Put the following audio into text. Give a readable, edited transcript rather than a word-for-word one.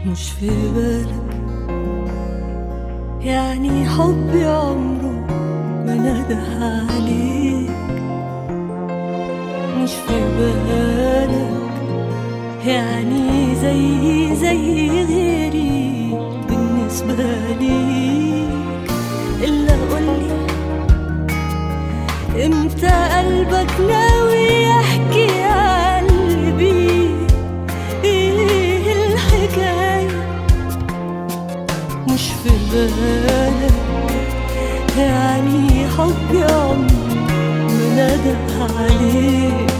مش في بالك يعني حبي عمره ما نده عليك. مش في بالك يعني زي غيري بالنسبة ليك. إلا قولي امتى قلبك ناوي يحكي قلبي ايه الحكاية. مش في بالك يعني حبي عمري ما نده عليك.